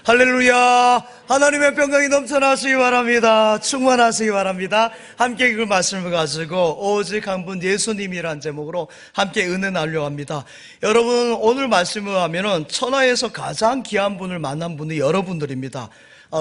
할렐루야. 하나님의 평강이 넘쳐나시기 바랍니다. 충만하시기 바랍니다. 함께 그 말씀을 가지고 오직 한 분 예수님이란 제목으로 함께 은혜 나누려 합니다. 여러분, 오늘 말씀을 하면은 천하에서 가장 귀한 분을 만난 분이 여러분들입니다.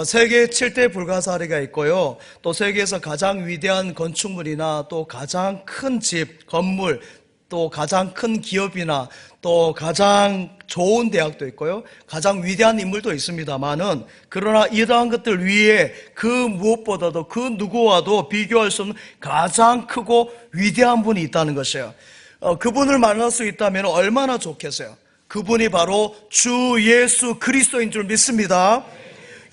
세계 7대 불가사리가 있고요, 또 세계에서 가장 위대한 건축물이나 또 가장 큰 집, 건물, 또 가장 큰 기업이나 또 가장 좋은 대학도 있고요, 가장 위대한 인물도 있습니다만은, 그러나 이러한 것들 위에 그 무엇보다도 그 누구와도 비교할 수 없는 가장 크고 위대한 분이 있다는 것이에요. 그분을 만날 수 있다면 얼마나 좋겠어요. 그분이 바로 주 예수 그리스도인 줄 믿습니다.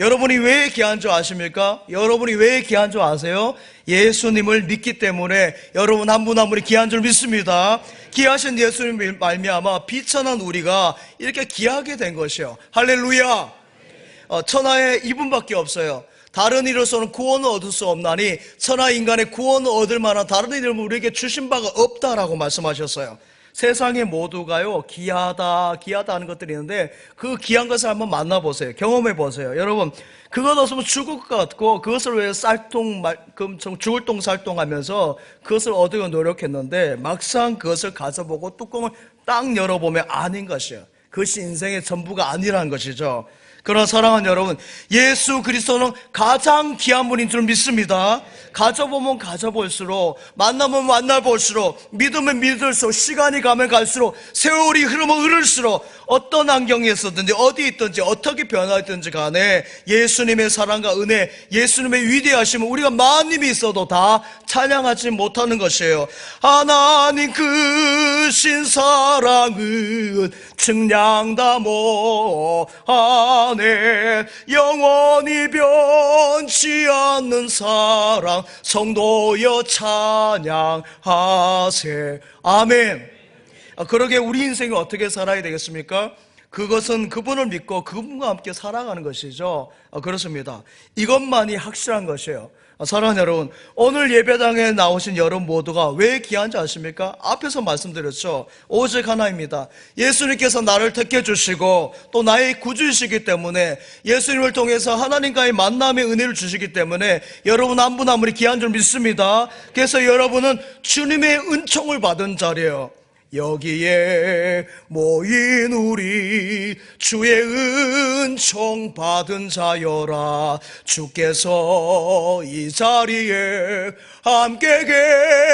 여러분이 왜 귀한 줄 아십니까? 여러분이 왜 귀한 줄 아세요? 예수님을 믿기 때문에 여러분 한 분 한 분이 귀한 줄 믿습니다. 귀하신 예수님 말미암아 비천한 우리가 이렇게 귀하게 된 것이요. 할렐루야. 천하에 이분밖에 없어요. 다른 이로서는 구원을 얻을 수 없나니 천하 인간의 구원을 얻을 만한 다른 이름을 우리에게 주신 바가 없다라고 말씀하셨어요. 세상의 모두가요, 귀하다 하는 것들이 있는데 그 귀한 것을 한번 만나보세요. 경험해보세요. 여러분, 그것 없으면 죽을 것 같고, 그것을 왜 죽을 똥 살똥하면서 그것을 얻으려 노력했는데 막상 그것을 가져보고 뚜껑을 딱 열어보면 아닌 것이에요. 그것이 인생의 전부가 아니라는 것이죠. 그러나 사랑하는 여러분, 예수 그리스도는 가장 귀한 분인 줄 믿습니다. 가져보면 가져볼수록, 만나면 만나볼수록, 믿으면 믿을수록, 시간이 가면 갈수록, 세월이 흐르면 흐를수록 어떤 환경에서든지 어디 있든지 어떻게 변화했든지 간에 예수님의 사랑과 은혜, 예수님의 위대하심을 우리가 만님이 있어도 다 찬양하지 못하는 것이에요. 하나님 크신 사랑은 측량다 못하네. 영원히 변치 않는 사랑 성도여 찬양하세. 아멘. 그러게 우리 인생이 어떻게 살아야 되겠습니까? 그것은 그분을 믿고 그분과 함께 살아가는 것이죠. 그렇습니다. 이것만이 확실한 것이에요. 사랑하는 여러분, 오늘 예배당에 나오신 여러분 모두가 왜 귀한지 아십니까? 앞에서 말씀드렸죠. 오직 하나입니다. 예수님께서 나를 택해 주시고 또 나의 구주이시기 때문에, 예수님을 통해서 하나님과의 만남의 은혜를 주시기 때문에 여러분 한 분 한 분이 귀한 줄 믿습니다. 그래서 여러분은 주님의 은총을 받은 자리예요. 여기에 모인 우리 주의 은총 받은 자여라. 주께서 이 자리에 함께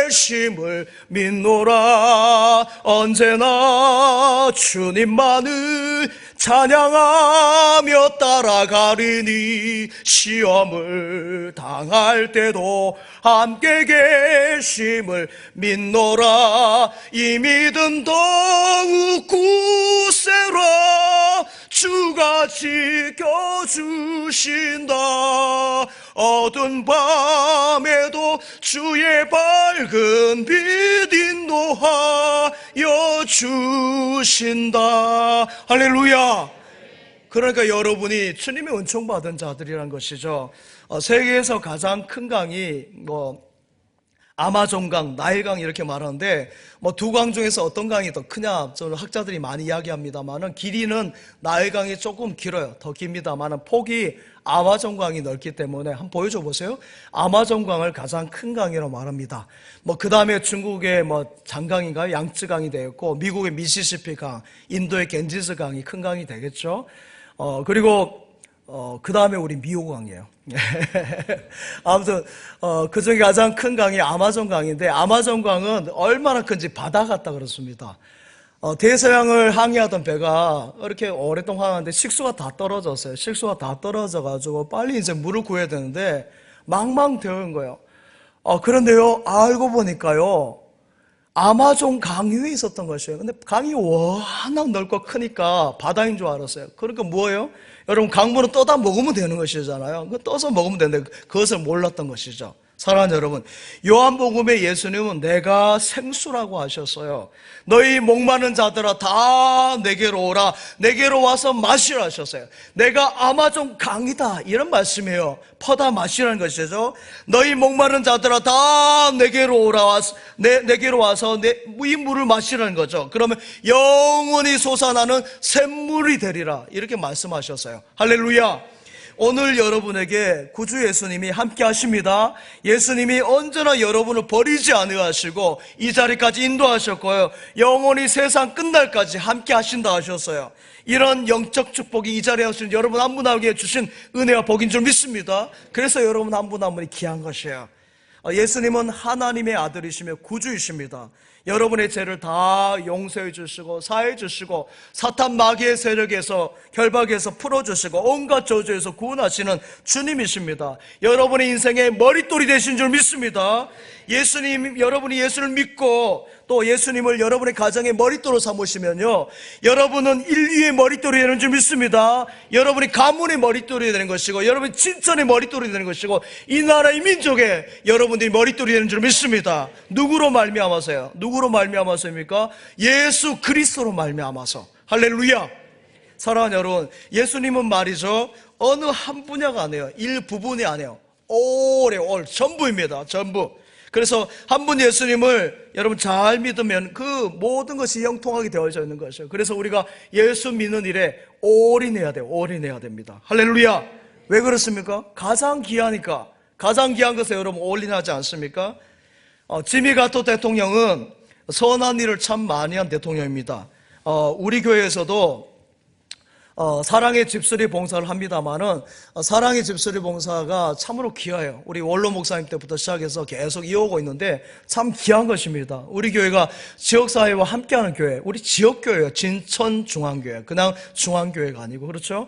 계심을 믿노라. 언제나 주님만을 찬양하며 따라가리니 시험을 당할 때도 함께 계심을 믿노라. 이 믿음 더욱 굳세라. 주가 지켜주신다. 어두운 밤에도 주의 밝은 빛 인도하여 주신다. 할렐루야. 그러니까 여러분이 주님의 은총 받은 자들이란 것이죠. 세계에서 가장 큰 강이 아마존강, 나일강 이렇게 말하는데, 두 강 중에서 어떤 강이 더 크냐, 저는 학자들이 많이 이야기합니다만은 길이는 나일강이 조금 길어요. 더 깁니다만은 폭이 아마존강이 넓기 때문에 한번 보여줘 보세요. 아마존강을 가장 큰 강이라고 말합니다. 그 다음에 중국의 장강인가요? 양쯔강이 되었고, 미국의 미시시피강, 인도의 겐지스강이 큰 강이 되겠죠. 그리고 그 다음에 우리 미호강이에요. 아무튼 그 중에 가장 큰 강이 아마존강인데, 아마존강은 얼마나 큰지 바다 같다 그렇습니다. 대서양을 항해하던 배가 이렇게 오랫동안 하는데 식수가 다 떨어졌어요. 식수가 다 떨어져가지고 빨리 이제 물을 구해야 되는데 망망대어인 거예요. 그런데요, 알고 보니까요, 아마존 강 위에 있었던 것이에요. 근데 강이 워낙 넓고 크니까 바다인 줄 알았어요. 그러니까 뭐예요? 여러분, 강물은 떠다 먹으면 되는 것이잖아요. 떠서 먹으면 되는데 그것을 몰랐던 것이죠. 사랑하는 여러분, 요한복음에 예수님은 내가 생수라고 하셨어요. 너희 목마른 자들아 다 내게로 오라, 내게로 와서 마시라 하셨어요. 내가 아마존 강이다, 이런 말씀이에요. 퍼다 마시라는 것이죠. 너희 목마른 자들아 다 내게로 오라, 내게로 와서 이 물을 마시라는 거죠. 그러면 영원히 솟아나는 샘물이 되리라, 이렇게 말씀하셨어요. 할렐루야. 오늘 여러분에게 구주 예수님이 함께 하십니다. 예수님이 언제나 여러분을 버리지 않으시고 이 자리까지 인도하셨고요, 영원히 세상 끝날까지 함께 하신다 하셨어요. 이런 영적 축복이 이 자리에 오신 여러분 한 분 한 분에게 주신 은혜와 복인 줄 믿습니다. 그래서 여러분 한 분 한 분이 귀한 것이에요. 예수님은 하나님의 아들이시며 구주이십니다. 여러분의 죄를 다 용서해 주시고 사해 주시고 사탄 마귀의 세력에서 결박에서 풀어주시고 온갖 저주에서 구원하시는 주님이십니다. 여러분의 인생의 머릿돌이 되신 줄 믿습니다. 여러분이 예수를 믿고 또 예수님을 여러분의 가정의 머릿돌로 삼으시면요, 여러분은 인류의 머릿돌이 되는 줄 믿습니다. 여러분이 가문의 머릿돌이 되는 것이고 여러분이 친천의 머릿돌이 되는 것이고 이 나라의 민족의 여러분들이 머릿돌이 되는 줄 믿습니다. 누구로 말미암아서요? 누구로 말미암아서입니까? 예수 그리스도로 말미암아서. 할렐루야. 사랑하는 여러분, 예수님은 말이죠, 어느 한 분야가 아니에요. 일부분이 아니에요. 올 전부입니다. 전부. 그래서 한 분 예수님을 여러분 잘 믿으면 그 모든 것이 형통하게 되어져 있는 것이에요. 그래서 우리가 예수 믿는 일에 올인해야 돼요. 올인해야 됩니다. 할렐루야. 왜 그렇습니까? 가장 귀하니까. 가장 귀한 것에 여러분 올인하지 않습니까? 지미 가토 대통령은 선한 일을 참 많이 한 대통령입니다. 우리 교회에서도 사랑의 집수리 봉사를 합니다만은 사랑의 집수리 봉사가 참으로 귀해요. 우리 원로 목사님 때부터 시작해서 계속 이어오고 있는데 참 귀한 것입니다. 우리 교회가 지역사회와 함께하는 교회, 우리 지역교회예요. 진천중앙교회, 그냥 중앙교회가 아니고, 그렇죠?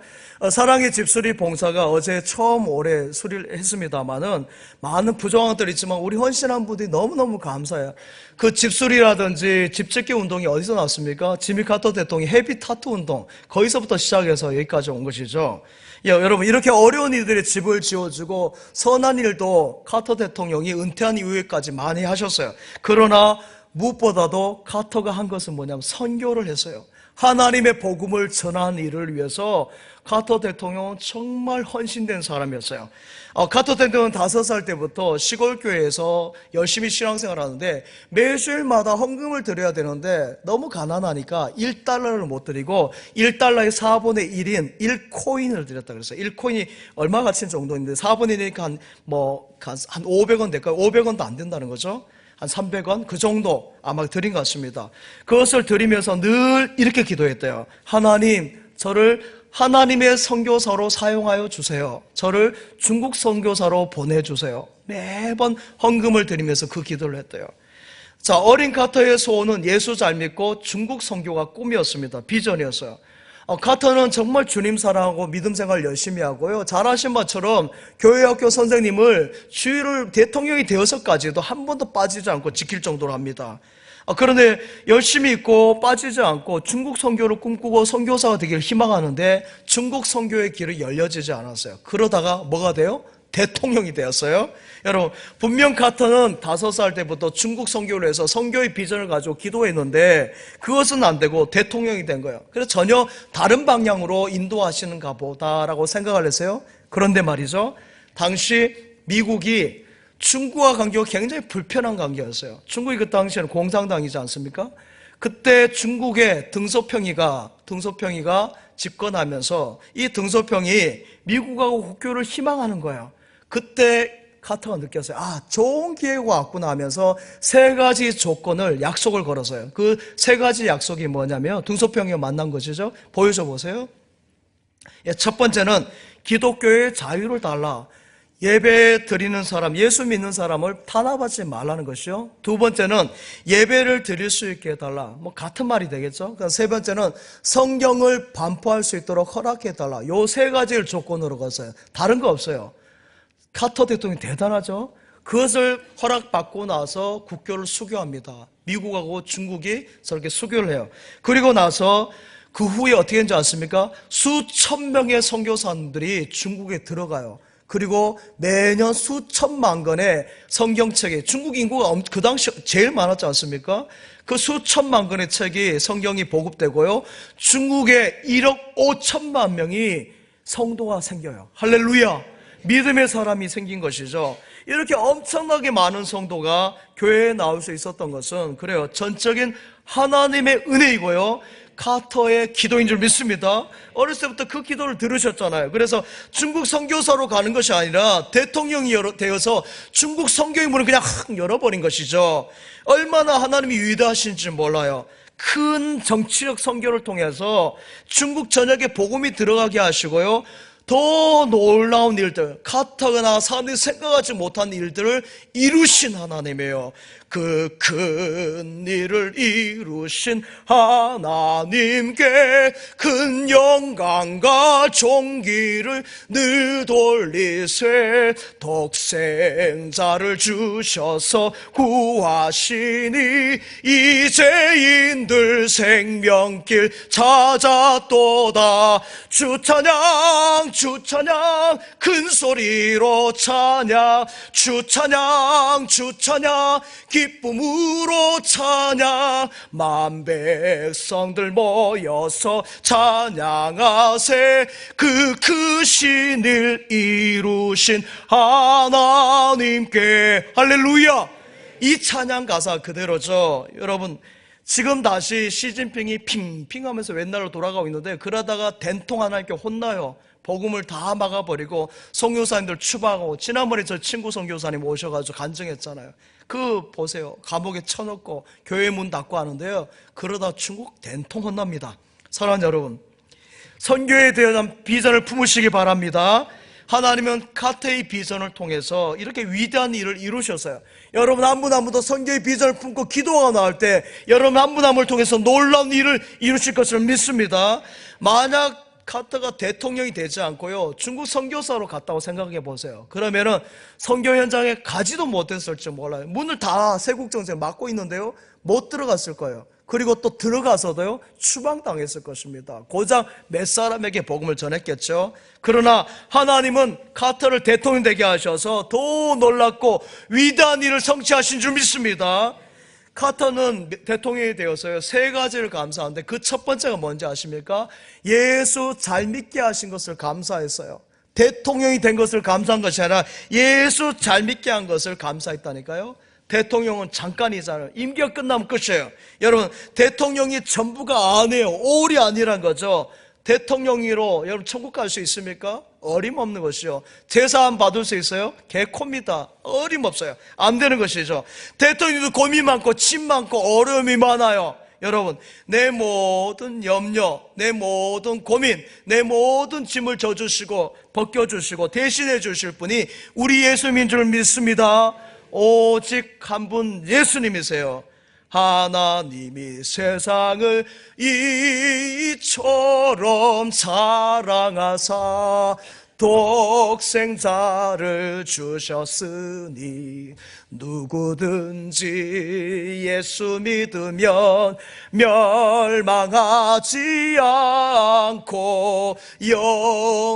사랑의 집수리 봉사가 어제 처음 올해 수리를 했습니다만은 많은 부정황들이 있지만 우리 헌신한 분들이 너무너무 감사해요. 그 집수리라든지 집짓기 운동이 어디서 났습니까? 지미 카터 대통령이 헤비타투 운동, 거기서부터 시작해서 여기까지 온 것이죠. 여러분, 이렇게 어려운 이들의 집을 지어주고 선한 일도 카터 대통령이 은퇴한 이후에까지 많이 하셨어요. 그러나 무엇보다도 카터가 한 것은 뭐냐면 선교를 했어요. 하나님의 복음을 전하는 일을 위해서 카터 대통령은 정말 헌신된 사람이었어요. 카터 대통령은 5살 때부터 시골교회에서 열심히 신앙생활을 하는데 매주일마다 헌금을 드려야 되는데 너무 가난하니까 1달러를 못 드리고 1달러의 4분의 1인 1코인을 드렸다 그랬어요. 1코인이 얼마 가치인 정도인데 4분의 1이니까 한 500원 될까요? 500원도 안 된다는 거죠. 한 300원? 그 정도 아마 드린 것 같습니다. 그것을 드리면서 늘 이렇게 기도했대요. 하나님, 저를 하나님의 선교사로 사용하여 주세요. 저를 중국 선교사로 보내주세요. 매번 헌금을 드리면서 그 기도를 했대요. 자, 어린 카터의 소원은 예수 잘 믿고 중국 선교가 꿈이었습니다. 비전이었어요. 카터는 정말 주님 사랑하고 믿음 생활 열심히 하고요, 잘 아신 것처럼 교회학교 선생님을 주일을 대통령이 되어서까지도 한 번도 빠지지 않고 지킬 정도로 합니다. 그런데 열심히 있고 빠지지 않고 중국 선교를 꿈꾸고 선교사가 되기를 희망하는데 중국 선교의 길이 열려지지 않았어요. 그러다가 뭐가 돼요? 대통령이 되었어요. 여러분, 분명 카터는 5살 때부터 중국 선교를 해서 선교의 비전을 가지고 기도했는데 그것은 안 되고 대통령이 된 거예요. 그래서 전혀 다른 방향으로 인도하시는가 보다라고 생각을 했어요. 그런데 말이죠, 당시 미국이 중국과 관계가 굉장히 불편한 관계였어요. 중국이 그 당시에는 공산당이지 않습니까? 그때 중국의 등소평이가 집권하면서 이 등소평이 미국하고 국교를 희망하는 거예요. 그때 카터가 느꼈어요. 좋은 기회가 왔구나 하면서 3가지 조건을, 약속을 걸었어요. 그 3가지 약속이 뭐냐면 등소평이 만난 것이죠. 보여줘 보세요. 첫 번째는 기독교의 자유를 달라. 예배 드리는 사람, 예수 믿는 사람을 탄압하지 말라는 것이요. 2번째는 예배를 드릴 수 있게 해달라. 같은 말이 되겠죠. 3번째는 성경을 반포할 수 있도록 허락해달라. 요 3가지를 조건으로 걸었어요. 다른 거 없어요. 카터 대통령이 대단하죠. 그것을 허락받고 나서 국교를 수교합니다. 미국하고 중국이 저렇게 수교를 해요. 그리고 나서 그 후에 어떻게 했는지 아십니까? 수천 명의 선교사님들이 중국에 들어가요. 그리고 매년 수천만 권의 성경책이, 중국 인구가 그 당시 제일 많았지 않습니까? 그 수천만 권의 책이, 성경이 보급되고요, 중국에 1억 5천만 명이 성도가 생겨요. 할렐루야! 믿음의 사람이 생긴 것이죠. 이렇게 엄청나게 많은 성도가 교회에 나올 수 있었던 것은, 그래요, 전적인 하나님의 은혜이고요, 카터의 기도인 줄 믿습니다. 어렸을 때부터 그 기도를 들으셨잖아요. 그래서 중국 선교사로 가는 것이 아니라 대통령이 되어서 중국 선교의 문을 그냥 확 열어버린 것이죠. 얼마나 하나님이 위대하신지 몰라요. 큰 정치적 선교를 통해서 중국 전역에 복음이 들어가게 하시고요, 더 놀라운 일들, 카타나 사람들이 생각하지 못한 일들을 이루신 하나님이에요. 그 큰 일을 이루신 하나님께 큰 영광과 존귀를 늘 돌리세. 독생자를 주셔서 구하시니 이제인들 생명길 찾았도다. 주 찬양 주 찬양 큰 소리로 찬양, 주 찬양 주 찬양 기쁨으로 찬양. 만 백성들 모여서 찬양하세. 그 크신 일 이루신 하나님께. 할렐루야. 이 찬양 가사 그대로죠. 여러분, 지금 다시 시진핑이 핑핑 하면서 옛날로 돌아가고 있는데, 그러다가 된통 하나님께 혼나요. 복음을 다 막아버리고 선교사님들 추방하고, 지난번에 저 친구 선교사님 오셔가지고 간증했잖아요. 그 보세요, 감옥에 쳐넣고 교회 문 닫고 하는데요, 그러다 중국 된통 혼납니다. 사랑하는 여러분, 선교에 대한 비전을 품으시기 바랍니다. 하나님은 카테의 비전을 통해서 이렇게 위대한 일을 이루셨어요. 여러분 한 분 한 분도 선교의 비전을 품고 기도가 나올 때 여러분 한 분 한 분을 통해서 놀라운 일을 이루실 것을 믿습니다. 만약 카터가 대통령이 되지 않고요, 중국 선교사로 갔다고 생각해 보세요. 그러면은 선교 현장에 가지도 못했을지 몰라요. 문을 다 세국정세 막고 있는데요, 못 들어갔을 거예요. 그리고 또 들어가서도요, 추방당했을 것입니다. 고작 몇 사람에게 복음을 전했겠죠. 그러나 하나님은 카터를 대통령 되게 하셔서 더 놀랍고 위대한 일을 성취하신 줄 믿습니다. 카터는 대통령이 되어서요, 세 가지를 감사하는데 그 첫 번째가 뭔지 아십니까? 예수 잘 믿게 하신 것을 감사했어요. 대통령이 된 것을 감사한 것이 아니라 예수 잘 믿게 한 것을 감사했다니까요. 대통령은 잠깐이잖아요. 임기가 끝나면 끝이에요. 여러분, 대통령이 전부가 아니에요. 올이 아니란 거죠. 대통령으로 여러분 천국 갈 수 있습니까? 어림없는 것이요. 제사함 받을 수 있어요? 개코입니다. 어림없어요. 안 되는 것이죠. 대통령도 고민 많고 침 많고 어려움이 많아요. 여러분, 내 모든 염려, 내 모든 고민, 내 모든 짐을 져주시고 벗겨주시고 대신해 주실 분이 우리 예수님인 줄 믿습니다. 오직 한 분 예수님이세요. 하나님이 세상을 이처럼 사랑하사 독생자를 주셨으니 누구든지 예수 믿으면 멸망하지 않고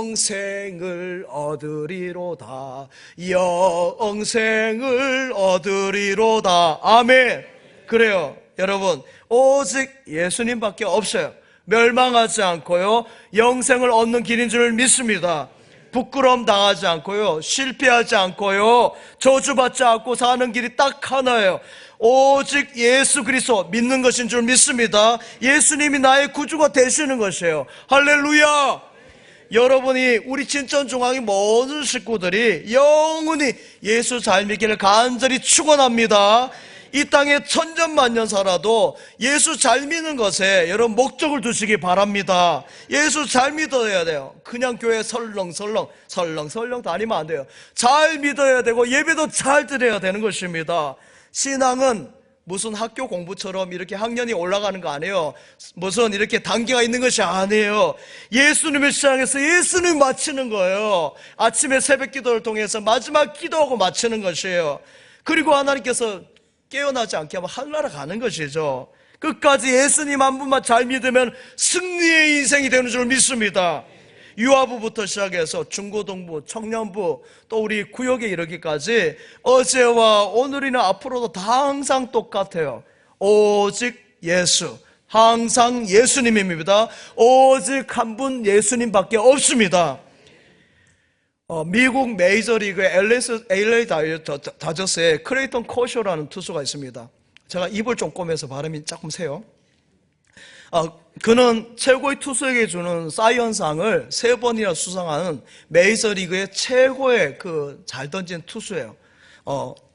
영생을 얻으리로다. 영생을 얻으리로다. 아멘. 그래요, 여러분, 오직 예수님밖에 없어요. 멸망하지 않고요, 영생을 얻는 길인 줄 믿습니다. 부끄러움 당하지 않고요, 실패하지 않고요, 저주받지 않고 사는 길이 딱 하나예요. 오직 예수 그리스도 믿는 것인 줄 믿습니다. 예수님이 나의 구주가 되시는 것이에요. 할렐루야. 여러분이, 우리 진천중앙의 모든 식구들이 영원히 예수 잘 믿기를 간절히 축원합니다. 이 땅에 천년만년 살아도 예수 잘 믿는 것에 여러분 목적을 두시기 바랍니다. 예수 잘 믿어야 돼요. 그냥 교회 설렁설렁 다니면 안 돼요. 잘 믿어야 되고 예배도 잘 드려야 되는 것입니다. 신앙은 무슨 학교 공부처럼 이렇게 학년이 올라가는 거 아니에요. 무슨 이렇게 단계가 있는 것이 아니에요. 예수님을 시작해서 예수님 마치는 거예요. 아침에 새벽 기도를 통해서 마지막 기도하고 마치는 것이에요. 그리고 하나님께서 깨어나지 않게 하면 하늘나라 가는 것이죠. 끝까지 예수님 한 분만 잘 믿으면 승리의 인생이 되는 줄 믿습니다. 유아부부터 시작해서 중고등부, 청년부, 또 우리 구역에 이르기까지 어제와 오늘이나 앞으로도 다 항상 똑같아요. 오직 예수, 항상 예수님입니다. 오직 한 분 예수님밖에 없습니다. 미국 메이저리그의 LA 다저스에 크레이턴 커쇼라는 투수가 있습니다. 제가 입을 좀 꼬매서 발음이 조금 세요. 그는 최고의 투수에게 주는 사이언상을 3번이나 수상하는 메이저리그의 최고의 잘 던진 투수예요.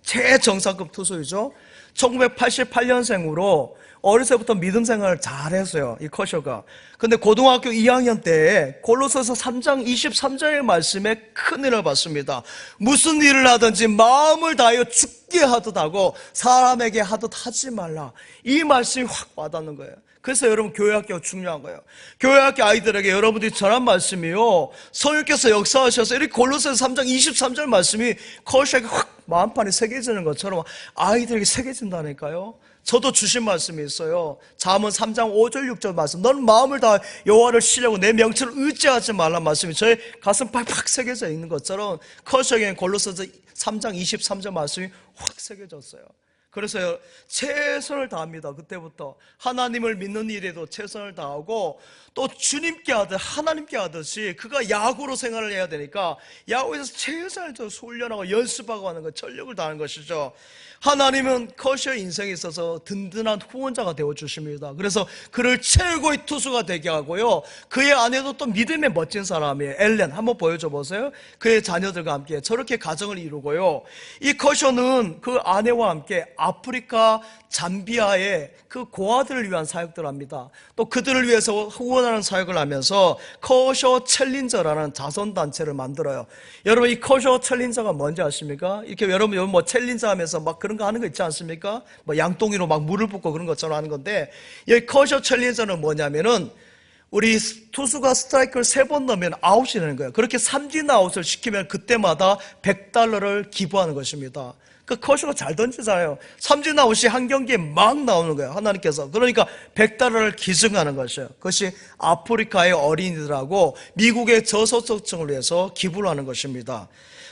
최정상급 투수이죠. 1988년생으로 어렸을 때부터 믿음 생활을 잘 했어요, 이 커쇼가. 근데 고등학교 2학년 때에 골로새서 3장 23절의 말씀에 큰일을 받습니다. 무슨 일을 하든지 마음을 다하여 죽게 하듯 하고 사람에게 하듯 하지 말라. 이 말씀이 확 와닿는 거예요. 그래서 여러분, 교회학교가 중요한 거예요. 교회학교 아이들에게 여러분들이 전한 말씀이요, 성령께서 역사하셔서 이렇게 골로새서 3장 23절 말씀이 커쇼에게 확 마음판에 새겨지는 것처럼 아이들에게 새겨진다니까요. 저도 주신 말씀이 있어요. 잠언 3장 5절 6절 말씀, 너는 마음을 다 여호와를 신뢰하고 내 명철을 의지하지 말라는 말씀이 저의 가슴 팍팍 새겨져 있는 것처럼 커쇼에게는 골로새서 3장 23절 말씀이 확 새겨졌어요. 그래서 최선을 다합니다. 그때부터 하나님을 믿는 일에도 최선을 다하고, 또 주님께 하듯 하나님께 하듯이 그가 야구로 생활을 해야 되니까 야구에서 최선을 다해서 훈련하고 연습하고 하는 것, 전력을 다하는 것이죠. 하나님은 커쇼의 인생에 있어서 든든한 후원자가 되어주십니다. 그래서 그를 최고의 투수가 되게 하고요, 그의 아내도 또 믿음의 멋진 사람이에요. 엘렌, 한번 보여줘 보세요. 그의 자녀들과 함께 저렇게 가정을 이루고요, 이 커쇼는 그 아내와 함께 아프리카 잠비아의 그 고아들을 위한 사역들을 합니다. 또 그들을 위해서 후원하는 사역을 하면서 커쇼 챌린저라는 자선단체를 만들어요. 여러분, 이 커쇼 챌린저가 뭔지 아십니까? 이렇게 여러분 뭐 챌린저 하면서 막 그런 거 하는 거 있지 않습니까? 뭐 양동이로 막 물을 붓고 그런 것처럼 하는 건데, 이 커쇼 챌린저는 뭐냐면은 우리 투수가 스트라이크를 3번 넣으면 아웃이 되는 거예요. 그렇게 삼진 아웃을 시키면 그때마다 $100를 기부하는 것입니다. 그 커쇼가 잘 던지잖아요. 삼진 아웃이 한 경기에 막 나오는 거예요, 하나님께서. 그러니까 $100를 기증하는 것이에요. 그것이 아프리카의 어린이들하고 미국의 저소득층을 위해서 기부를 하는 것입니다.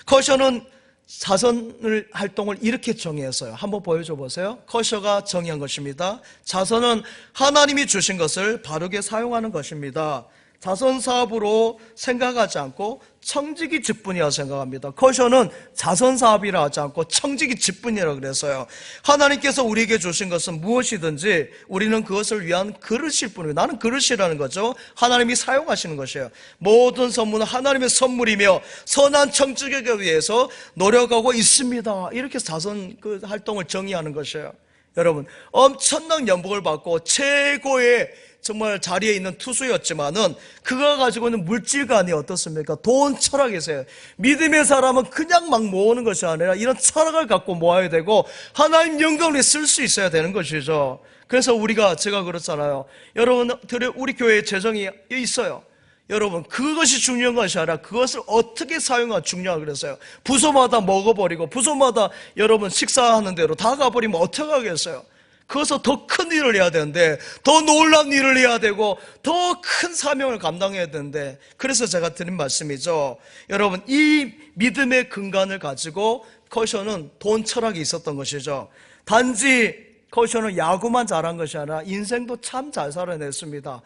커쇼는 자선을 활동을 이렇게 정의했어요. 한번 보여줘 보세요. 커쇼가 정의한 것입니다. 자선은 하나님이 주신 것을 바르게 사용하는 것입니다. 자선 사업으로 생각하지 않고 청지기 직분이라고 생각합니다. 커쇼는 자선 사업이라 하지 않고 청지기 직분이라고 그랬어요. 하나님께서 우리에게 주신 것은 무엇이든지 우리는 그것을 위한 그릇일 뿐이에요. 나는 그릇이라는 거죠. 하나님이 사용하시는 것이에요. 모든 선물은 하나님의 선물이며 선한 청지기를 위해서 노력하고 있습니다. 이렇게 자선 활동을 정의하는 것이에요. 여러분, 엄청난 연봉을 받고 최고의 정말 자리에 있는 투수였지만은 그가 가지고 있는 물질관이 어떻습니까? 돈 철학이세요. 믿음의 사람은 그냥 막 모으는 것이 아니라 이런 철학을 갖고 모아야 되고 하나님 영광을 위해 쓸 수 있어야 되는 것이죠. 그래서 제가 그렇잖아요. 여러분, 우리 교회에 재정이 있어요. 여러분, 그것이 중요한 것이 아니라 그것을 어떻게 사용하가 중요하다고 그랬어요. 부서마다 먹어버리고 부서마다 여러분 식사하는 대로 다 가버리면 어떻게 하겠어요? 그것을 더 큰 일을 해야 되는데, 더 놀라운 일을 해야 되고 더 큰 사명을 감당해야 되는데, 그래서 제가 드린 말씀이죠. 여러분, 이 믿음의 근간을 가지고 커쇼는 돈 철학이 있었던 것이죠. 단지 커쇼는 야구만 잘한 것이 아니라 인생도 참 잘 살아냈습니다.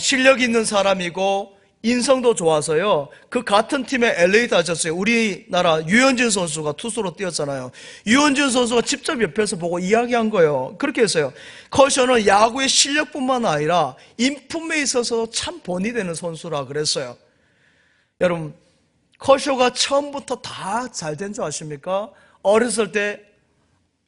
실력 있는 사람이고 인성도 좋아서요, 그 같은 팀의 LA 다저스에 우리나라 유현진 선수가 투수로 뛰었잖아요. 유현진 선수가 직접 옆에서 보고 이야기한 거예요. 그렇게 했어요. 커쇼는 야구의 실력뿐만 아니라 인품에 있어서 참 본이 되는 선수라 그랬어요. 여러분, 커쇼가 처음부터 다 잘 된 줄 아십니까? 어렸을 때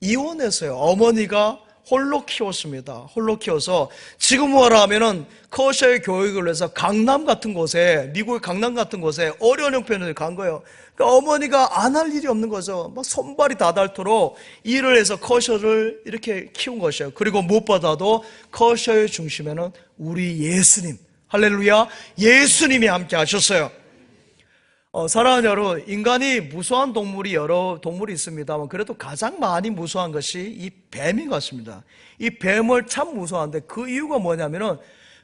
이혼했어요. 어머니가 홀로 키웠습니다. 홀로 키워서 지금 뭐라하면은 커쇼의 교육을 해서 강남 같은 곳에, 미국의 강남 같은 곳에 어려운 형편을 간 거예요. 그러니까 어머니가 안 할 일이 없는 거죠. 막 손발이 다 닳도록 일을 해서 커쇼를 이렇게 키운 것이에요. 그리고 무엇보다도 커쇼의 중심에는 우리 예수님, 할렐루야, 예수님이 함께 하셨어요. 사랑하는 여러분, 인간이 무수한 동물이 여러 동물이 있습니다만 그래도 가장 많이 무수한 것이 이 뱀인 것 같습니다. 이 뱀을 참 무서워하는데 그 이유가 뭐냐면은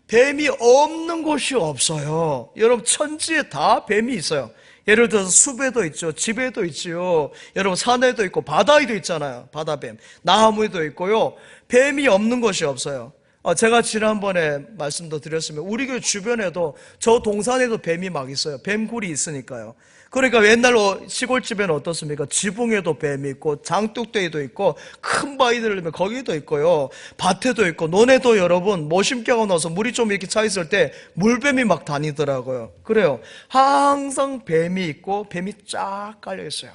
뱀이 없는 곳이 없어요. 여러분, 천지에 다 뱀이 있어요. 예를 들어서 숲에도 있죠. 집에도 있지요. 여러분, 산에도 있고 바다에도 있잖아요. 바다뱀. 나무에도 있고요. 뱀이 없는 곳이 없어요. 제가 지난번에 말씀도 드렸으면 우리 교회 주변에도 저 동산에도 뱀이 막 있어요. 뱀굴이 있으니까요. 그러니까 옛날 시골집에는 어떻습니까? 지붕에도 뱀이 있고 장독대에도 있고 큰 바위들 넣으면 거기도 있고요. 밭에도 있고 논에도 여러분 모심겨가 넣어서 물이 좀 이렇게 차 있을 때 물뱀이 막 다니더라고요. 그래요. 항상 뱀이 있고 뱀이 쫙 깔려 있어요.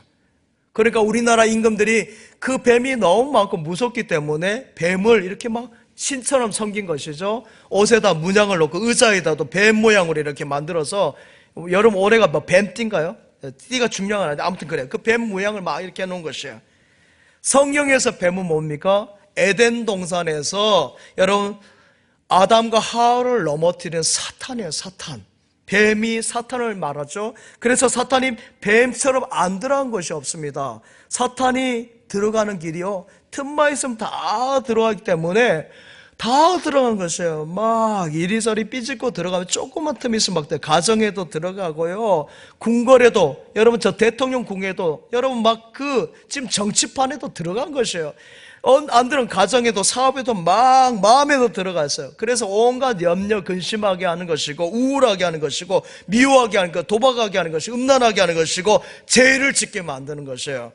그러니까 우리나라 임금들이 그 뱀이 너무 많고 무섭기 때문에 뱀을 이렇게 막 신처럼 섬긴 것이죠. 옷에다 문양을 놓고 의자에다도 뱀 모양으로 이렇게 만들어서, 여러분 올해가 뭐 뱀띠인가요? 띠가 중요한 아닌데 아무튼 그래요. 그 뱀 모양을 막 이렇게 해놓은 것이에요. 성경에서 뱀은 뭡니까? 에덴 동산에서 여러분 아담과 하와를 넘어뜨린 사탄이에요. 사탄. 뱀이 사탄을 말하죠. 그래서 사탄이 뱀처럼 안 들어간 것이 없습니다. 사탄이 들어가는 길이요, 틈만 있으면 다 들어가기 때문에 다 들어간 것이에요. 막 이리저리 삐집고 들어가면 조그만 틈이 있으면 막 가정에도 들어가고요, 궁궐에도, 여러분 저 대통령 궁에도, 여러분 막 지금 정치판에도 들어간 것이에요. 안 들은 가정에도 사업에도 막 마음에도 들어가 있어요. 그래서 온갖 염려 근심하게 하는 것이고 우울하게 하는 것이고 미워하게 하는 것, 도박하게 하는 것이고 음란하게 하는 것이고 죄를 짓게 만드는 것이에요.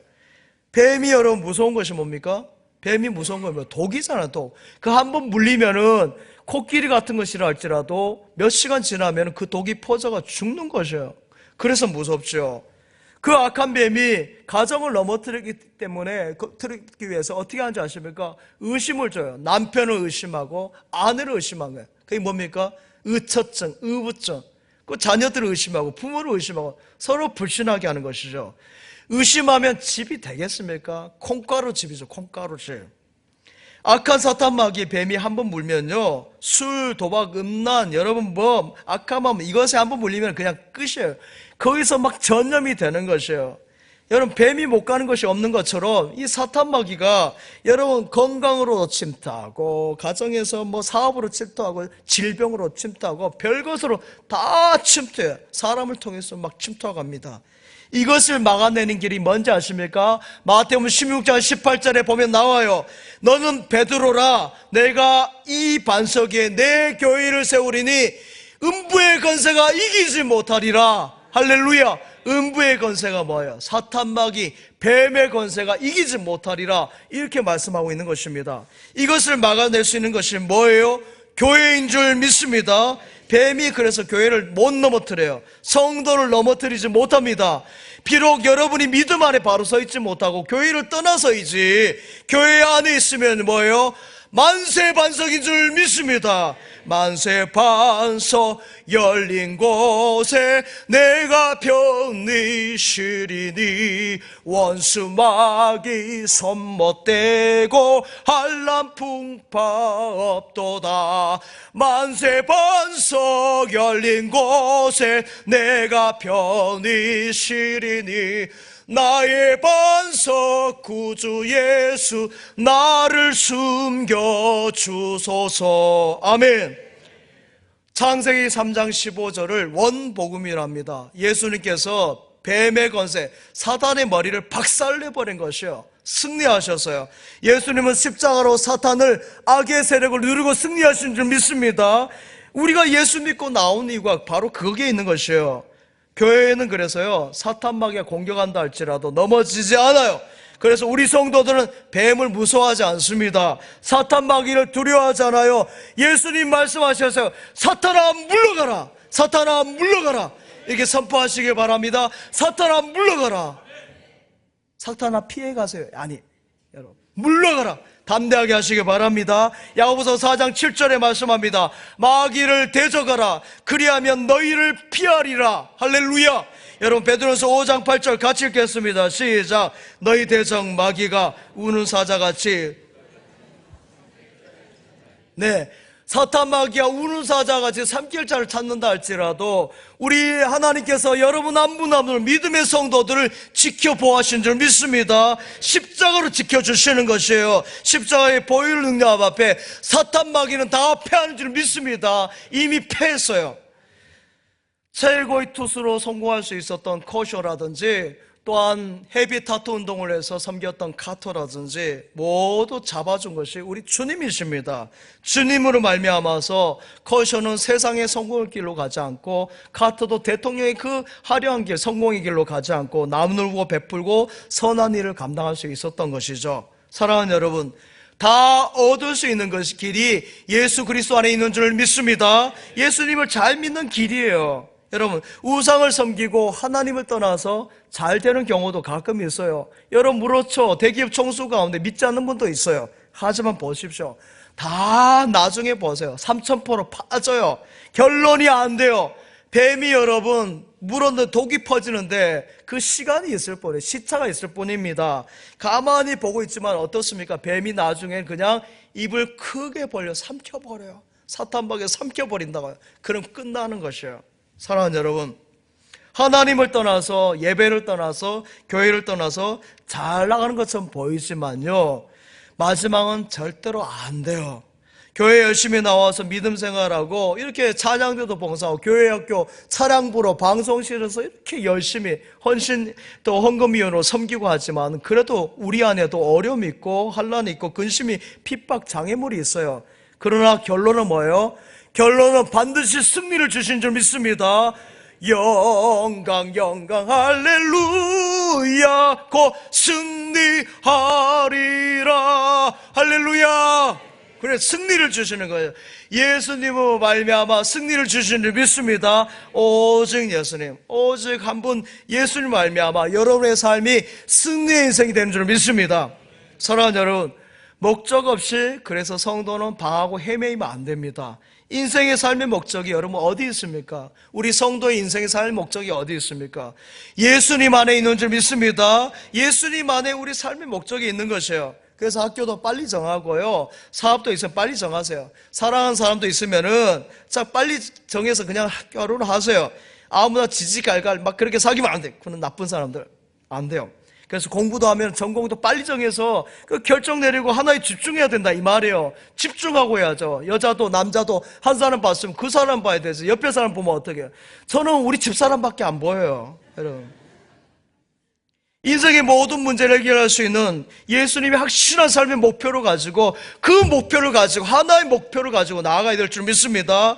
뱀이 여러분 무서운 것이 뭡니까? 뱀이 무서운 건 독이잖아. 독. 그 한번 물리면은 코끼리 같은 것이라 할지라도 몇 시간 지나면 그 독이 퍼져가 죽는 것이에요. 그래서 무섭죠. 그 악한 뱀이 가정을 넘어뜨리기 때문에 틀기 위해서 어떻게 하는지 아십니까? 의심을 줘요. 남편을 의심하고 아내를 의심한 거예요. 그게 뭡니까? 의처증, 의부증. 그 자녀들을 의심하고 부모를 의심하고 서로 불신하게 하는 것이죠. 의심하면 집이 되겠습니까? 콩가루 집이죠. 콩가루 집. 악한 사탄마귀 뱀이 한번 물면요, 술, 도박, 음란, 여러분 악한 마음 이것에 한번 물리면 그냥 끝이에요. 거기서 막 전염이 되는 것이에요. 여러분 뱀이 못 가는 것이 없는 것처럼 이 사탄마귀가 여러분 건강으로 침투하고 가정에서 사업으로 침투하고 질병으로 침투하고 별것으로 다 침투해요. 사람을 통해서 막 침투해갑니다. 이것을 막아내는 길이 뭔지 아십니까? 마태복음 16장 18절에 보면 나와요. 너는 베드로라, 내가 이 반석 위에 내 교회를 세우리니 음부의 권세가 이기지 못하리라. 할렐루야. 음부의 권세가 뭐예요? 사탄마귀 뱀의 권세가 이기지 못하리라, 이렇게 말씀하고 있는 것입니다. 이것을 막아낼 수 있는 것이 뭐예요? 교회인 줄 믿습니다. 뱀이 그래서 교회를 못 넘어뜨려요. 성도를 넘어뜨리지 못합니다. 비록 여러분이 믿음 안에 바로 서 있지 못하고 교회를 떠나서이지, 교회 안에 있으면 뭐예요? 만세 반석인 줄 믿습니다. 만세 반석 열린 곳에 내가 편히 쉬리니 원수 마귀 손 못대고 한란 풍파 없도다. 만세 반석 열린 곳에 내가 편히 쉬리니 나의 반석 구주 예수 나를 숨겨주소서. 아멘. 창세기 3장 15절을 원복음이랍니다. 예수님께서 뱀의 권세, 사단의 머리를 박살내버린 것이요, 승리하셨어요. 예수님은 십자가로 사탄을, 악의 세력을 누르고 승리하신 줄 믿습니다. 우리가 예수 믿고 나온 이유가 바로 거기에 있는 것이에요. 교회에는 그래서요, 사탄마귀가 공격한다 할지라도 넘어지지 않아요. 그래서 우리 성도들은 뱀을 무서워하지 않습니다. 사탄마귀를 두려워하지 않아요. 예수님 말씀하셨어요. 사탄아 물러가라, 사탄아 물러가라, 이렇게 선포하시길 바랍니다. 사탄아 물러가라. 사탄아 피해가세요. 아니, 여러분 물러가라, 담대하게 하시기 바랍니다. 야고보서 4장 7절에 말씀합니다. 마귀를 대적하라, 그리하면 너희를 피하리라. 할렐루야. 여러분 베드로서 5장 8절 같이 읽겠습니다. 시작. 너희 대적 마귀가 우는 사자같이, 네, 사탄 마귀와 우는 사자같이 삼킬자를 찾는다 할지라도 우리 하나님께서 여러분 한 분 한 분을 믿음의 성도들을 지켜보아신 줄 믿습니다. 십자가로 지켜주시는 것이에요. 십자가의 보혈 능력 앞에 사탄 마귀는 다 패하는 줄 믿습니다. 이미 패했어요. 최고의 투수로 성공할 수 있었던 커쇼라든지 또한 헤비타투 운동을 해서 섬겼던 카터라든지 모두 잡아준 것이 우리 주님이십니다. 주님으로 말미암아서 커쇼는 세상의 성공의 길로 가지 않고 카터도 대통령의 그 화려한 길, 성공의 길로 가지 않고 나누고 베풀고 선한 일을 감당할 수 있었던 것이죠. 사랑하는 여러분, 다 얻을 수 있는 것이 길이 예수 그리스도 안에 있는 줄 믿습니다. 예수님을 잘 믿는 길이에요. 여러분, 우상을 섬기고 하나님을 떠나서 잘 되는 경우도 가끔 있어요. 여러분, 그렇죠. 대기업 총수 가운데 믿지 않는 분도 있어요. 하지만 보십시오. 다 나중에 보세요. 3000% 빠져요. 결론이 안 돼요. 뱀이 여러분 물었는데 독이 퍼지는데 그 시간이 있을 뿐이에요. 시차가 있을 뿐입니다. 가만히 보고 있지만 어떻습니까? 뱀이 나중엔 그냥 입을 크게 벌려 삼켜버려요. 사탄박에 삼켜버린다고요. 그럼 끝나는 것이에요. 사랑하는 여러분, 하나님을 떠나서 예배를 떠나서 교회를 떠나서 잘 나가는 것처럼 보이지만요, 마지막은 절대로 안 돼요. 교회 열심히 나와서 믿음 생활하고 이렇게 찬양대도 봉사하고 교회학교 차량부로 방송실에서 이렇게 열심히 헌신 또 헌금위원으로 섬기고 하지만 그래도 우리 안에도 어려움이 있고 환난이 있고 근심이 핍박 장애물이 있어요. 그러나 결론은 뭐예요? 결론은 반드시 승리를 주신 줄 믿습니다. 영광 영광 할렐루야 곧 승리하리라. 할렐루야. 그래, 승리를 주시는 거예요. 예수님으로 말미암아 승리를 주시는 줄 믿습니다. 오직 예수님, 오직 한 분 예수님 말미암아 여러분의 삶이 승리의 인생이 되는 줄 믿습니다. 사랑하는 여러분, 목적 없이 그래서 성도는 방황하고 헤매이면 안 됩니다. 인생의 삶의 목적이 여러분 어디 있습니까? 우리 성도의 인생의 삶의 목적이 어디 있습니까? 예수님 안에 있는 줄 믿습니다. 예수님 안에 우리 삶의 목적이 있는 것이에요. 그래서 학교도 빨리 정하고요, 사업도 있으면 빨리 정하세요. 사랑하는 사람도 있으면은 자 빨리 정해서 그냥 결혼을 하세요. 아무나 지지갈갈 막 그렇게 사귀면 안 돼. 그건 나쁜 사람들 안 돼요. 그래서 공부도 하면 전공도 빨리 정해서 그 결정 내리고 하나에 집중해야 된다 이 말이에요. 집중하고 해야죠. 여자도 남자도 한 사람 봤으면 그 사람 봐야 되지. 옆에 사람 보면 어떻게 해요? 저는 우리 집사람밖에 안 보여요, 여러분. 인생의 모든 문제를 해결할 수 있는 예수님의 확실한 삶의 목표를 가지고 그 목표를 가지고 하나의 목표를 가지고 나아가야 될 줄 믿습니다.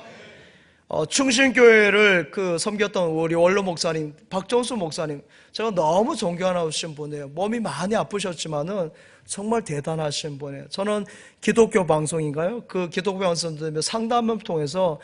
충신교회를 섬겼던 우리 원로 목사님 박정수 목사님, 제가 너무 존경하신 분이에요. 몸이 많이 아프셨지만은 정말 대단하신 분이에요. 저는 기독교 방송인가요? 그 기독교 방송 상담을 통해서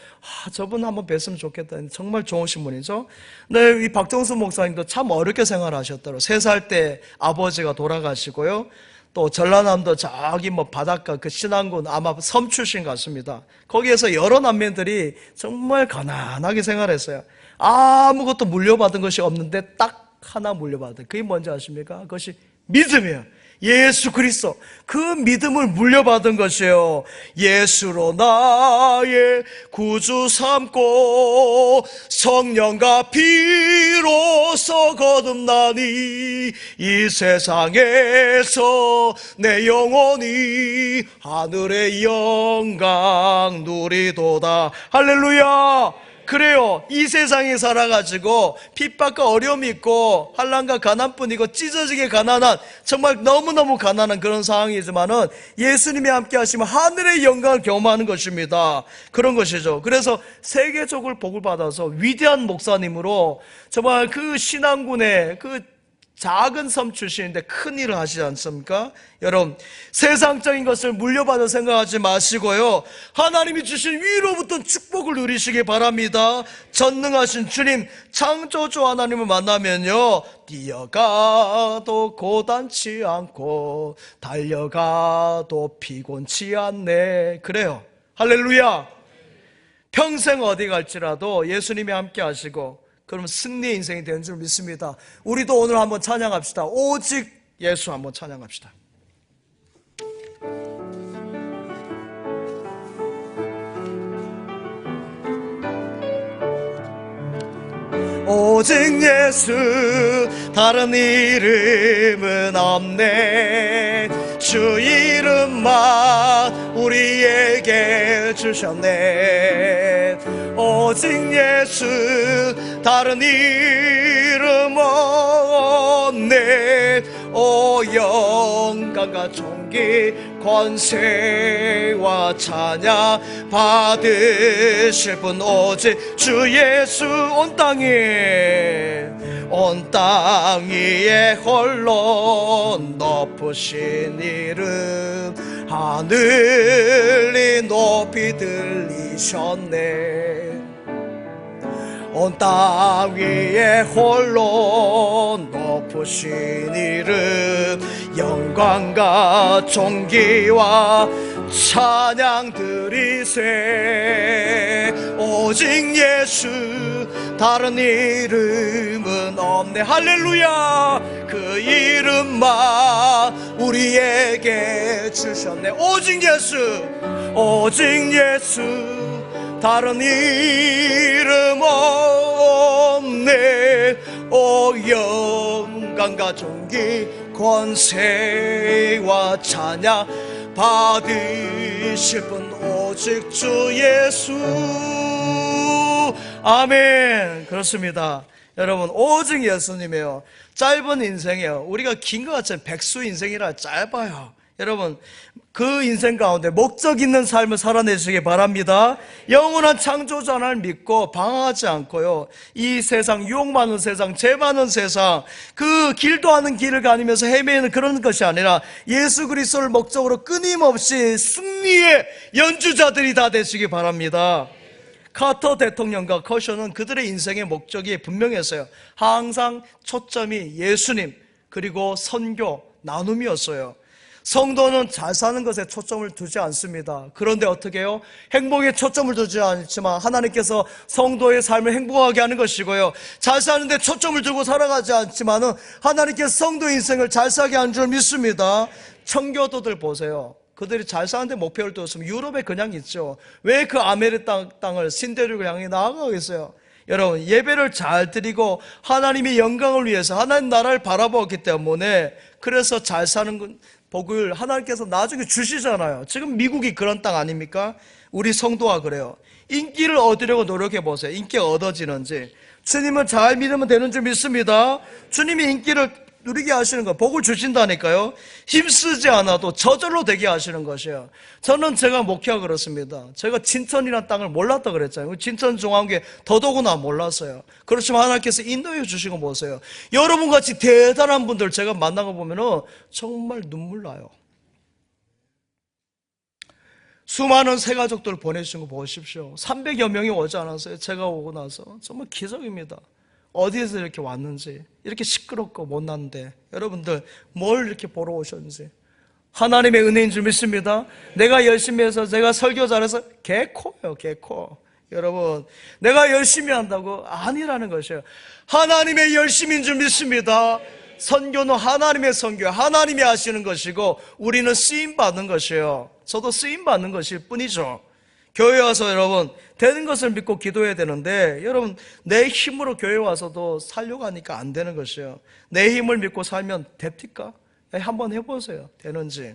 저분 한번 뵀으면 좋겠다. 정말 좋으신 분이죠. 네, 이 박정수 목사님도 참 어렵게 생활하셨더라고요. 3살 때 아버지가 돌아가시고요. 또 전라남도 저기 바닷가 그 신안군 아마 섬 출신 같습니다. 거기에서 여러 남매들이 정말 가난하게 생활했어요. 아무것도 물려받은 것이 없는데 딱 하나 물려받은, 그게 뭔지 아십니까? 그것이 믿음이에요. 예수 그리스도, 그 믿음을 물려받은 것이에요. 예수로 나의 구주 삼고 성령과 피로서 거듭나니 이 세상에서 내 영혼이 하늘의 영광 누리도다. 할렐루야. 그래요. 이 세상에 살아가지고 핍박과 어려움이 있고 환난과 가난뿐이고 찢어지게 가난한, 정말 너무너무 가난한 그런 상황이지만은 예수님이 함께 하시면 하늘의 영광을 경험하는 것입니다. 그런 것이죠. 그래서 세계적으로 복을 받아서 위대한 목사님으로 정말 그 신안군의 그 작은 섬 출신인데 큰 일을 하시지 않습니까? 여러분, 세상적인 것을 물려받아 생각하지 마시고요, 하나님이 주신 위로부터 축복을 누리시기 바랍니다. 전능하신 주님, 창조주 하나님을 만나면요, 뛰어가도 고단치 않고 달려가도 피곤치 않네. 그래요. 할렐루야. 평생 어디 갈지라도 예수님이 함께 하시고 그러면 승리의 인생이 되는 줄 믿습니다. 우리도 오늘 한번 찬양합시다. 오직 예수 한번 찬양합시다. 오직 예수 다른 이름은 없네. 주 이름만 우리에게 주셨네. 오직 예수 다른 이름 없네. 오 영광과 존귀 권세와 찬양 받으실 분 오직 주 예수. 온 땅 위에 홀로 높으신 이름 하늘이 높이 들리셨네. 온 땅 위에 홀로 높으신 이름 영광과 존귀와 찬양 드리세. 오직 예수 다른 이름은 없네. 할렐루야. 그 이름만 우리에게 주셨네. 오직 예수 다른 이름 없네. 오 영광과 존귀 권세와 찬양 받으실 분 오직 주 예수. 아멘. 그렇습니다. 여러분, 오직 예수님이에요. 짧은 인생이에요. 우리가 긴 것 같지만 백수 인생이라 짧아요. 여러분, 그 인생 가운데 목적 있는 삶을 살아내시기 바랍니다. 영원한 창조자를 믿고 방황하지 않고요, 이 세상, 유혹 많은 세상, 죄 많은 세상, 그 길도 않은 길을 다니면서 헤매는 그런 것이 아니라 예수 그리스도를 목적으로 끊임없이 승리의 연주자들이 다 되시기 바랍니다. 카터 대통령과 커셔는 그들의 인생의 목적이 분명했어요. 항상 초점이 예수님 그리고 선교, 나눔이었어요. 성도는 잘 사는 것에 초점을 두지 않습니다. 그런데 어떻게 해요? 행복에 초점을 두지 않지만 하나님께서 성도의 삶을 행복하게 하는 것이고요, 잘 사는데 초점을 두고 살아가지 않지만은 하나님께서 성도 인생을 잘 살게 하는 줄 믿습니다. 청교도들 보세요. 그들이 잘 사는데 목표를 두었으면 유럽에 그냥 있죠. 왜 그 아메리카 땅을 신대륙을 향해 나아가겠어요? 여러분, 예배를 잘 드리고 하나님의 영광을 위해서 하나님 나라를 바라보았기 때문에, 그래서 잘 사는 복을 하나님께서 나중에 주시잖아요. 지금 미국이 그런 땅 아닙니까? 우리 성도가 그래요. 인기를 얻으려고 노력해 보세요. 인기가 얻어지는지. 주님을 잘 믿으면 되는 줄 믿습니다. 주님이 인기를 누리게 하시는 거, 복을 주신다니까요. 힘쓰지 않아도 저절로 되게 하시는 것이에요. 제가 목회가 그렇습니다. 제가 진천이라는 땅을 몰랐다 그랬잖아요. 진천중앙교회 더더구나 몰랐어요. 그렇지만 하나님께서 인도해 주시고 보세요. 여러분같이 대단한 분들 제가 만나고 보면은 정말 눈물 나요. 수많은 새가족들 보내주신 거 보십시오. 300여 명이 오지 않았어요. 제가 오고 나서. 정말 기적입니다. 어디에서 이렇게 왔는지, 이렇게 시끄럽고 못났는데 여러분들 뭘 이렇게 보러 오셨는지. 하나님의 은혜인 줄 믿습니다. 내가 열심히 해서, 제가 설교 잘해서 개코예요, 개코. 여러분, 내가 열심히 한다고? 아니라는 것이에요. 하나님의 열심인 줄 믿습니다. 선교는 하나님의 선교, 하나님이 하시는 것이고 우리는 쓰임받는 것이에요. 저도 쓰임받는 것일 뿐이죠. 교회 와서 여러분 되는 것을 믿고 기도해야 되는데, 여러분 내 힘으로 교회 와서도 살려고 하니까 안 되는 것이에요. 내 힘을 믿고 살면 됩니까? 한번 해보세요. 되는지.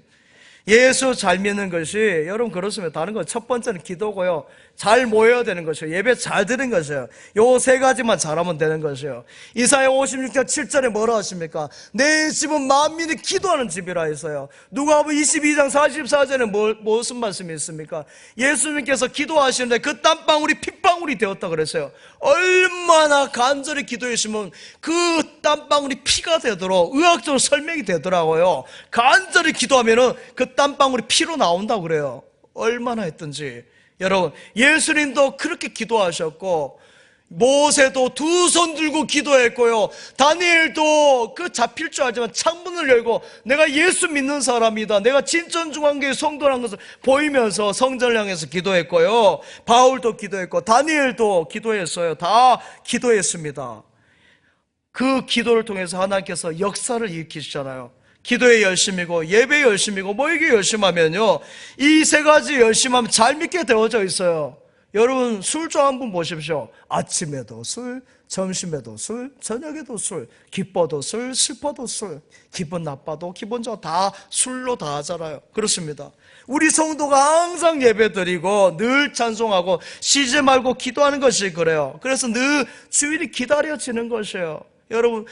예수 잘 믿는 것이 여러분 그렇습니다. 다른 건 첫 번째는 기도고요, 잘 모여야 되는 것이에요. 예배 잘 드는 것이에요. 요 세 가지만 잘하면 되는 것이에요. 이사야 56장 7절에 뭐라 하십니까? 내 집은 만민이 기도하는 집이라 했어요. 누가복음 22장 44절에 무슨 말씀이 있습니까? 예수님께서 기도하시는데 그 땀방울이 핏방울이 되었다 그랬어요. 얼마나 간절히 기도했으면 그 땀방울이 피가 되도록 의학적으로 설명이 되더라고요. 간절히 기도하면은 그 땀방울이 피로 나온다고 그래요. 얼마나 했든지. 여러분, 예수님도 그렇게 기도하셨고, 모세도 두 손 들고 기도했고요, 다니엘도 그 잡힐 줄 알지만 창문을 열고 내가 예수 믿는 사람이다, 내가 진천중앙교회 성도라는 것을 보이면서 성전을 향해서 기도했고요, 바울도 기도했고 다니엘도 기도했어요. 다 기도했습니다. 그 기도를 통해서 하나님께서 역사를 일으키시잖아요. 기도에 열심이고 예배에 열심이고 모이기에 열심하면요, 이 세 가지 열심하면 잘 믿게 되어져 있어요. 여러분 술 좋아하는 분 보십시오. 아침에도 술, 점심에도 술, 저녁에도 술, 기뻐도 술, 슬퍼도 술, 기분 나빠도 기분 좋아 다 술로 다 하잖아요. 그렇습니다. 우리 성도가 항상 예배드리고 늘 찬송하고 쉬지 말고 기도하는 것이 그래요. 그래서 늘 주일이 기다려지는 것이에요. 여러분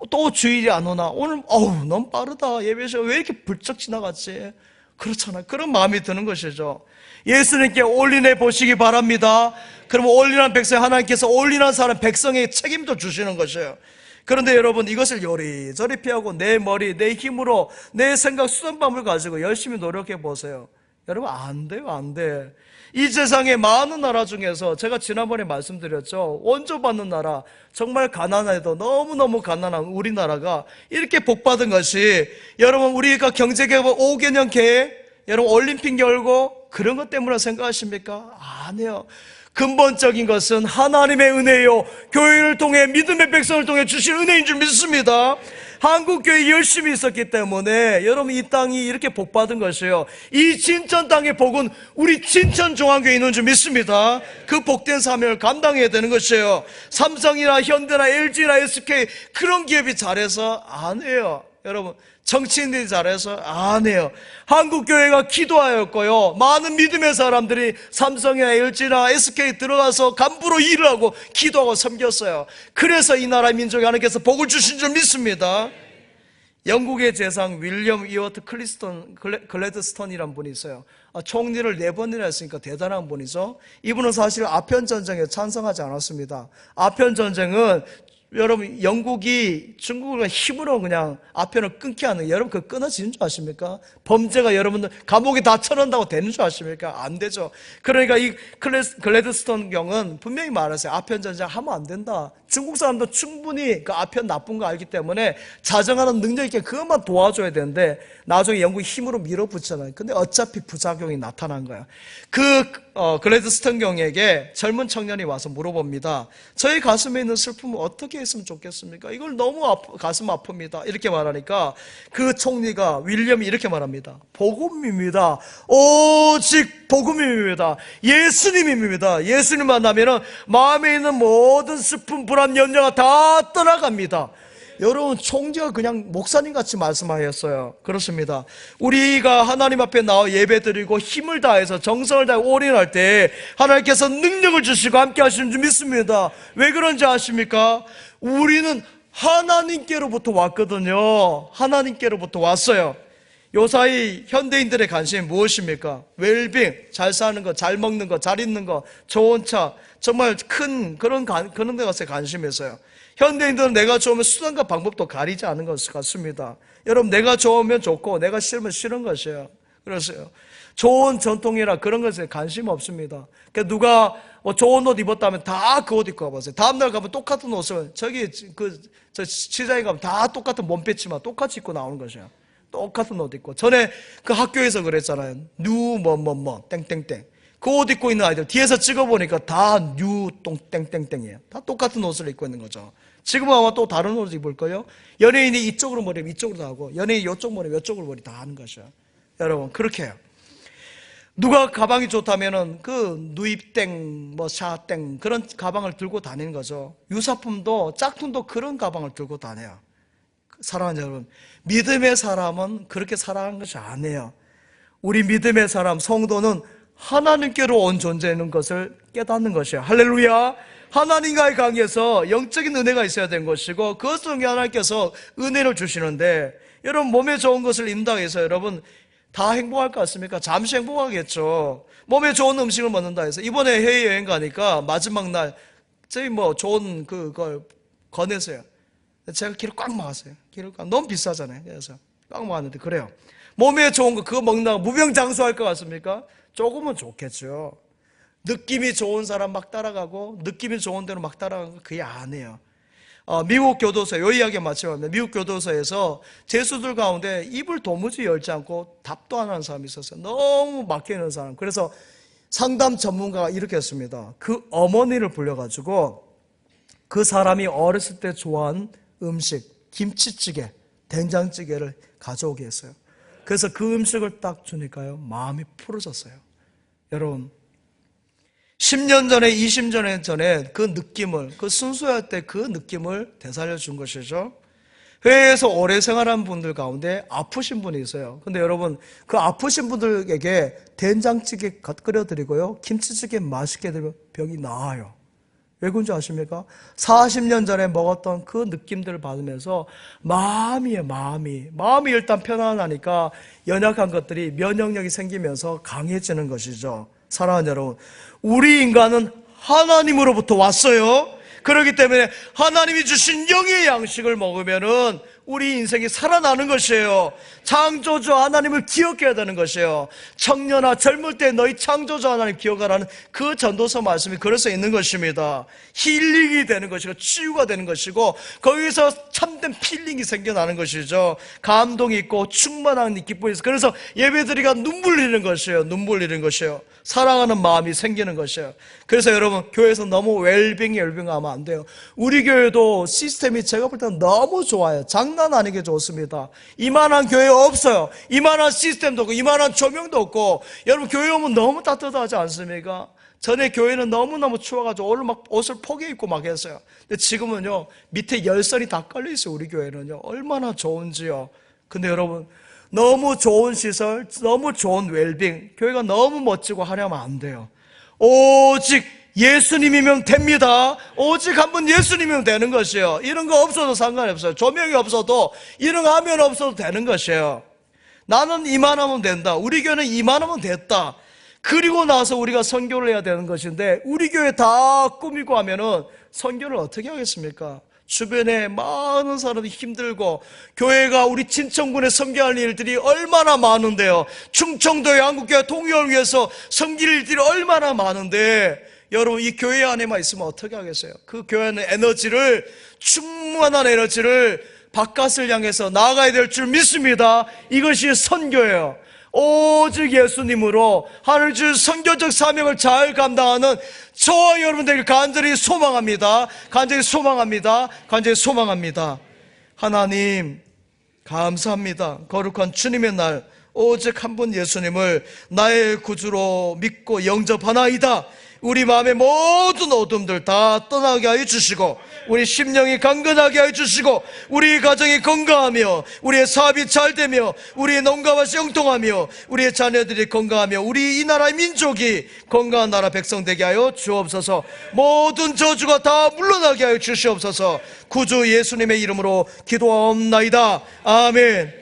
또 주일이 안 오나? 오늘 너무 빠르다. 예배 시간 왜 이렇게 불쩍 지나갔지? 그렇잖아요. 그런 마음이 드는 것이죠. 예수님께 올인해 보시기 바랍니다. 그러면 올인한 백성, 하나님께서 올인한 사람 백성에게 책임도 주시는 것이에요. 그런데 여러분 이것을 요리조리 피하고 내 머리, 내 힘으로 내 생각 수단밤을 가지고 열심히 노력해 보세요. 여러분 안 돼요. 안 돼. 이 세상의 많은 나라 중에서 제가 지난번에 말씀드렸죠. 원조받는 나라, 정말 가난해도 너무너무 가난한 우리나라가 이렇게 복받은 것이, 여러분 우리가 경제개발 5개년 계획, 여러분 올림픽 열고 그런 것 때문에 생각하십니까? 아니에요. 근본적인 것은 하나님의 은혜요, 교회를 통해 믿음의 백성을 통해 주신 은혜인 줄 믿습니다. 한국교회 열심히 있었기 때문에 여러분 이 땅이 이렇게 복받은 것이에요. 이 진천 땅의 복은 우리 진천종합교회에 있는 줄 믿습니다. 그 복된 사명을 감당해야 되는 것이에요. 삼성이나 현대나 LG나 SK 그런 기업이 잘해서 안 해요. 여러분 정치인들이 잘해서 안 해요. 한국교회가 기도하였고요, 많은 믿음의 사람들이 삼성이나 LG나 SK 들어가서 간부로 일을 하고 기도하고 섬겼어요. 그래서 이 나라 민족에 하나님께서 복을 주신 줄 믿습니다. 영국의 재상 윌리엄 이어트 글래드스톤이라는 분이 있어요. 총리를 4번이나 했으니까 대단한 분이죠. 이분은 사실 아편전쟁에 찬성하지 않았습니다. 아편전쟁은 여러분 영국이 중국을 힘으로 그냥 아편을 끊게 하는, 여러분 그거 끊어지는 줄 아십니까? 범죄가 여러분들 감옥에 다 쳐넣는다고 되는 줄 아십니까? 안 되죠. 그러니까 이 글래드스톤 경은 분명히 말했어요. 아편 전쟁 하면 안 된다. 중국 사람도 충분히 그 아편 나쁜 거 알기 때문에 자정하는 능력 있게 그것만 도와줘야 되는데 나중에 영국이 힘으로 밀어붙잖아요. 근데 어차피 부작용이 나타난 거야. 글래드스톤 경에게 젊은 청년이 와서 물어봅니다. 저희 가슴에 있는 슬픔을 어떻게 했으면 좋겠습니까? 이걸 너무 가슴 아픕니다. 이렇게 말하니까 그 총리가 윌리엄이 이렇게 말합니다. 복음입니다. 오직 복음입니다. 예수님입니다. 예수님 만나면 마음에 있는 모든 슬픔, 불안, 염려가 다 떠나갑니다. 여러분 총재가 그냥 목사님같이 말씀하셨어요. 그렇습니다. 우리가 하나님 앞에 나와 예배드리고 힘을 다해서 정성을 다해 올인할 때 하나님께서 능력을 주시고 함께 하시는 줄 믿습니다. 왜 그런지 아십니까? 우리는 하나님께로부터 왔거든요. 하나님께로부터 왔어요. 요사이 현대인들의 관심이 무엇입니까? 웰빙, 잘 사는 거, 잘 먹는 거, 잘 입는 거, 좋은 차, 정말 큰 그런 데 가서 관심이 있어요. 현대인들은 내가 좋으면 수단과 방법도 가리지 않은 것 같습니다. 여러분 내가 좋으면 좋고 내가 싫으면 싫은 것이에요. 그래서요, 좋은 전통이라 그런 것에 관심 없습니다. 그러니까 누가 좋은 옷 입었다면 다 그 옷 입고 가보세요. 다음날 가면 똑같은 옷을 저 시장에 가면 다 똑같은 몸빼치만 똑같이 입고 나오는 것이에요. 똑같은 옷 입고. 전에 그 학교에서 그랬잖아요. 뉴 땡땡땡. 그 옷 입고 있는 아이들 뒤에서 찍어보니까 다 뉴 땡땡땡이에요. 다 똑같은 옷을 입고 있는 거죠. 지금은 아마 또 다른 옷을 입을 거예요. 연예인이 이쪽으로 머리면 이쪽으로 하고, 연예인이 이쪽 머리면 이쪽으로 머리 다 하는 것이에요. 여러분 그렇게 해요. 누가 가방이 좋다면은 그 누입땡, 샤땡 그런 가방을 들고 다니는 거죠. 유사품도 짝퉁도 그런 가방을 들고 다녀요. 사랑하는 여러분, 믿음의 사람은 그렇게 살아가는 것이 아니에요. 우리 믿음의 사람, 성도는 하나님께로 온 존재인 것을 깨닫는 것이에요. 할렐루야. 하나님과의 관계에서 영적인 은혜가 있어야 되는 것이고, 그것을 통해 하나님께서 은혜를 주시는데, 여러분 몸에 좋은 것을 입는다고 해서 여러분 다 행복할 것 같습니까? 잠시 행복하겠죠. 몸에 좋은 음식을 먹는다 해서 이번에 해외여행 가니까 마지막 날 저희 좋은 그걸 권해서요. 제가 길을 꽉 막았어요. 길을 꽉, 너무 비싸잖아요. 그래서 꽉 막았는데 그래요. 몸에 좋은 거 그거 먹는다고 무병장수할 것 같습니까? 조금은 좋겠죠. 느낌이 좋은 사람 막 따라가고 느낌이 좋은 대로 막 따라가는 거 그게 아니에요. 미국 교도소, 요 이야기 마치면 미국 교도소에서 죄수들 가운데 입을 도무지 열지 않고 답도 안 하는 사람이 있었어요. 너무 막혀있는 사람. 그래서 상담 전문가가 이렇게 했습니다. 그 어머니를 불러가지고 그 사람이 어렸을 때 좋아한 음식, 김치찌개, 된장찌개를 가져오게 했어요. 그래서 그 음식을 딱 주니까요, 마음이 풀어졌어요. 여러분, 10년 전에, 20년 전에 그 느낌을, 그 순수할 때 그 느낌을 되살려 준 것이죠. 회의에서 오래 생활한 분들 가운데 아프신 분이 있어요. 근데 여러분, 그 아프신 분들에게 된장찌개 끓여드리고요, 김치찌개 맛있게 드리면 병이 나아요. 왜 그런지 아십니까? 40년 전에 먹었던 그 느낌들을 받으면서 마음이 일단 편안하니까 연약한 것들이 면역력이 생기면서 강해지는 것이죠. 사랑하는 여러분, 우리 인간은 하나님으로부터 왔어요. 그렇기 때문에 하나님이 주신 영의 양식을 먹으면은 우리 인생이 살아나는 것이에요. 창조주 하나님을 기억해야 되는 것이에요. 청년아, 젊을 때 너희 창조주 하나님 기억하라는 그 전도서 말씀이 그래서 있는 것입니다. 힐링이 되는 것이고 치유가 되는 것이고 거기서 참된 필링이 생겨나는 것이죠. 감동이 있고 충만한 기쁨이 있어요. 그래서 예배드리가 눈물 흘리는 것이에요. 눈물 흘리는 것이에요. 사랑하는 마음이 생기는 것이에요. 그래서 여러분, 교회에서 너무 웰빙하면 안 돼요. 우리 교회도 시스템이 제가 볼 때는 너무 좋아요. 장난 아니게 좋습니다. 이만한 교회 없어요. 이만한 시스템도 없고 이만한 조명도 없고. 여러분, 교회 오면 너무 따뜻하지 않습니까? 전에 교회는 너무너무 추워가지고 오늘 막 옷을 포개 입고 막 했어요. 근데 지금은요, 밑에 열선이 다 깔려 있어요. 우리 교회는요, 얼마나 좋은지요. 근데 여러분, 너무 좋은 시설, 너무 좋은 웰빙, 교회가 너무 멋지고 하려면 안 돼요. 오직 예수님이면 됩니다. 오직 한 분 예수님이면 되는 것이에요. 이런 거 없어도 상관이 없어요. 조명이 없어도, 이런 화면 없어도 되는 것이에요. 나는 이만하면 된다. 우리 교회는 이만하면 됐다. 그리고 나서 우리가 선교를 해야 되는 것인데, 우리 교회 다 꾸미고 하면은 선교를 어떻게 하겠습니까? 주변에 많은 사람이 힘들고, 교회가 우리 진천군에 섬겨할 일들이 얼마나 많은데요. 충청도의 한국교회 통일을 위해서 섬길 일들이 얼마나 많은데, 여러분, 이 교회 안에만 있으면 어떻게 하겠어요? 그 교회는 에너지를, 충만한 에너지를 바깥을 향해서 나아가야 될 줄 믿습니다. 이것이 선교예요. 오직 예수님으로 하늘 주 선교적 사명을 잘 감당하는 저와 여러분들 간절히 소망합니다. 간절히 소망합니다. 하나님, 감사합니다. 거룩한 주님의 날, 오직 한 분 예수님을 나의 구주로 믿고 영접하나이다. 우리 마음의 모든 어둠들 다 떠나게 하여 주시고, 우리 심령이 강건하게 하여 주시고, 우리 가정이 건강하며, 우리의 사업이 잘되며, 우리의 농가밭이 형통하며, 우리의 자녀들이 건강하며, 우리 이 나라의 민족이 건강한 나라 백성 되게 하여 주옵소서. 모든 저주가 다 물러나게 하여 주시옵소서. 구주 예수님의 이름으로 기도하옵나이다. 아멘.